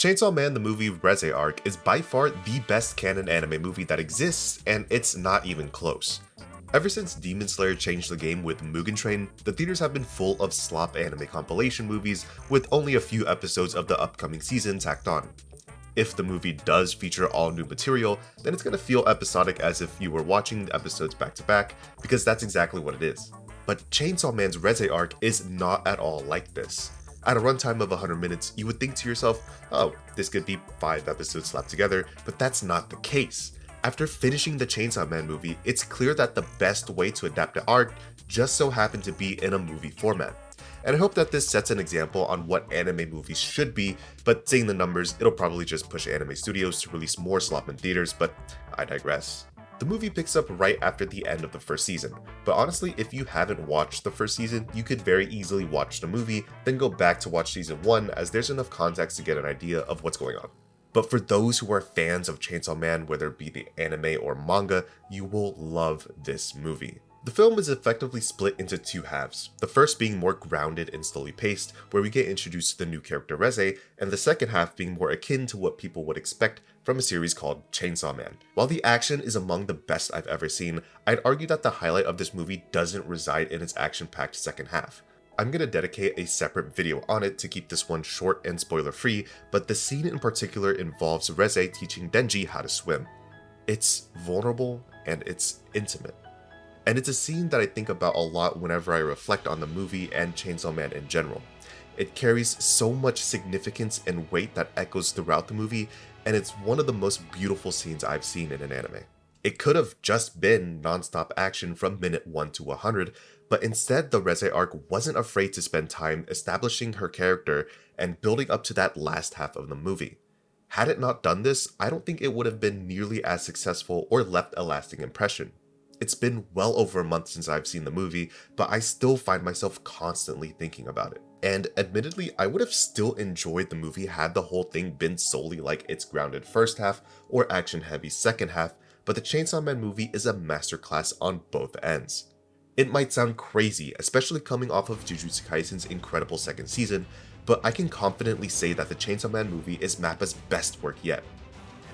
Chainsaw Man the movie Reze arc is by far the best canon anime movie that exists, and it's not even close. Ever since Demon Slayer changed the game with Mugen Train, the theaters have been full of slop anime compilation movies with only a few episodes of the upcoming season tacked on. If the movie does feature all new material, then it's gonna feel episodic as if you were watching the episodes back to back, because that's exactly what it is. But Chainsaw Man's Reze arc is not at all like this. At a runtime of 100 minutes, you would think to yourself, oh, this could be 5 episodes slapped together, but that's not the case. After finishing the Chainsaw Man movie, it's clear that the best way to adapt the arc just so happened to be in a movie format. And I hope that this sets an example on what anime movies should be, but seeing the numbers, it'll probably just push anime studios to release more slop in theaters, but I digress. The movie picks up right after the end of the first season, but honestly, if you haven't watched the first season, you could very easily watch the movie, then go back to watch season 1 as there's enough context to get an idea of what's going on. But for those who are fans of Chainsaw Man, whether it be the anime or manga, you will love this movie. The film is effectively split into 2 halves, the first being more grounded and slowly paced, where we get introduced to the new character Reze, and the second half being more akin to what people would expect from a series called Chainsaw Man. While the action is among the best I've ever seen, I'd argue that the highlight of this movie doesn't reside in its action-packed second half. I'm gonna dedicate a separate video on it to keep this one short and spoiler-free, but the scene in particular involves Reze teaching Denji how to swim. It's vulnerable and it's intimate. And it's a scene that I think about a lot whenever I reflect on the movie and Chainsaw Man in general. It carries so much significance and weight that echoes throughout the movie, and it's one of the most beautiful scenes I've seen in an anime. It could have just been non-stop action from minute 1 to 100, but instead the Reze arc wasn't afraid to spend time establishing her character and building up to that last half of the movie. Had it not done this, I don't think it would have been nearly as successful or left a lasting impression. It's been well over a month since I've seen the movie, but I still find myself constantly thinking about it. And admittedly, I would have still enjoyed the movie had the whole thing been solely like its grounded first half or action heavy second half, but the Chainsaw Man movie is a masterclass on both ends. It might sound crazy, especially coming off of Jujutsu Kaisen's incredible second season, but I can confidently say that the Chainsaw Man movie is MAPPA's best work yet.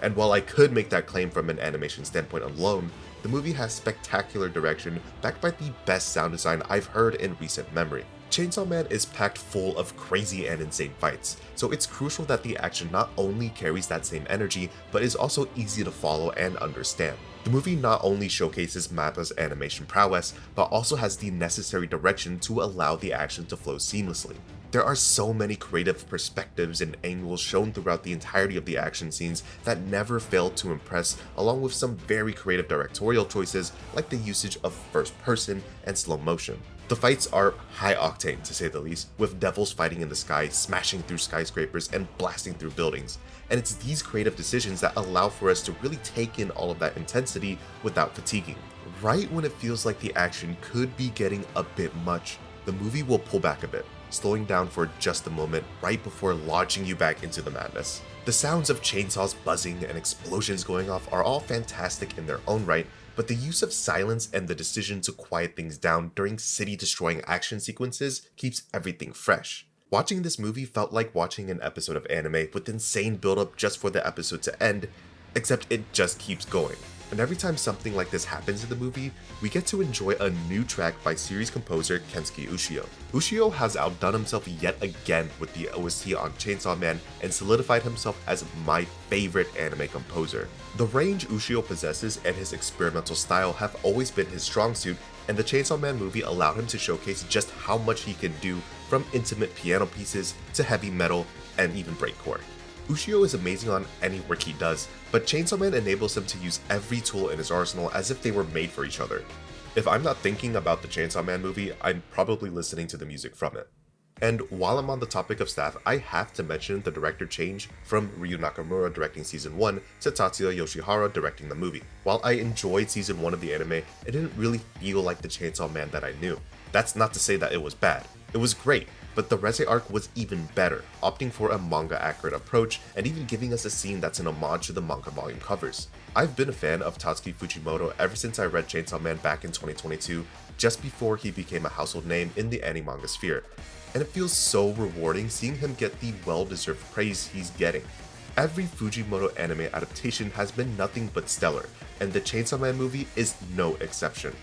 And while I could make that claim from an animation standpoint alone, the movie has spectacular direction backed by the best sound design I've heard in recent memory. Chainsaw Man is packed full of crazy and insane fights, so it's crucial that the action not only carries that same energy, but is also easy to follow and understand. The movie not only showcases MAPPA's animation prowess, but also has the necessary direction to allow the action to flow seamlessly. There are so many creative perspectives and angles shown throughout the entirety of the action scenes that never fail to impress, along with some very creative directorial choices like the usage of first person and slow motion. The fights are high octane to say the least, with devils fighting in the sky, smashing through skyscrapers, and blasting through buildings. And it's these creative decisions that allow for us to really take in all of that intensity without fatiguing. Right when it feels like the action could be getting a bit much, the movie will pull back a bit, slowing down for just a moment right before launching you back into the madness. The sounds of chainsaws buzzing and explosions going off are all fantastic in their own right, but the use of silence and the decision to quiet things down during city-destroying action sequences keeps everything fresh. Watching this movie felt like watching an episode of anime with insane build-up just for the episode to end, except it just keeps going. And every time something like this happens in the movie, we get to enjoy a new track by series composer Kensuke Ushio. Ushio has outdone himself yet again with the OST on Chainsaw Man and solidified himself as my favorite anime composer. The range Ushio possesses and his experimental style have always been his strong suit, and the Chainsaw Man movie allowed him to showcase just how much he can do, from intimate piano pieces to heavy metal and even breakcore. Ushio is amazing on any work he does, but Chainsaw Man enables him to use every tool in his arsenal as if they were made for each other. If I'm not thinking about the Chainsaw Man movie, I'm probably listening to the music from it. And while I'm on the topic of staff, I have to mention the director change from Ryu Nakamura directing season 1 to Tatsuya Yoshihara directing the movie. While I enjoyed season 1 of the anime, it didn't really feel like the Chainsaw Man that I knew. That's not to say that it was bad. It was great, but the Reze arc was even better, opting for a manga-accurate approach and even giving us a scene that's an homage to the manga volume covers. I've been a fan of Tatsuki Fujimoto ever since I read Chainsaw Man back in 2022, just before he became a household name in the anime manga sphere, and it feels so rewarding seeing him get the well-deserved praise he's getting. Every Fujimoto anime adaptation has been nothing but stellar, and the Chainsaw Man movie is no exception.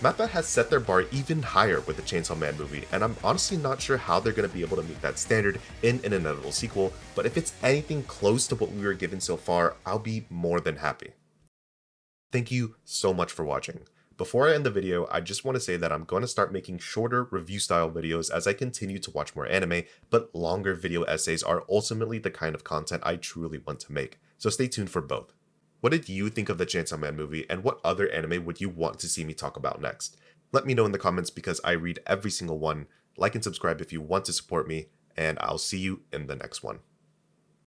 Mappa has set their bar even higher with the Chainsaw Man movie, and I'm honestly not sure how they're going to be able to meet that standard in an inevitable sequel, but if it's anything close to what we were given so far, I'll be more than happy. Thank you so much for watching. Before I end the video, I just want to say that I'm going to start making shorter review style videos as I continue to watch more anime, but longer video essays are ultimately the kind of content I truly want to make, so stay tuned for both. What did you think of the Chainsaw Man movie, and what other anime would you want to see me talk about next? Let me know in the comments because I read every single one. Like and subscribe if you want to support me, and I'll see you in the next one.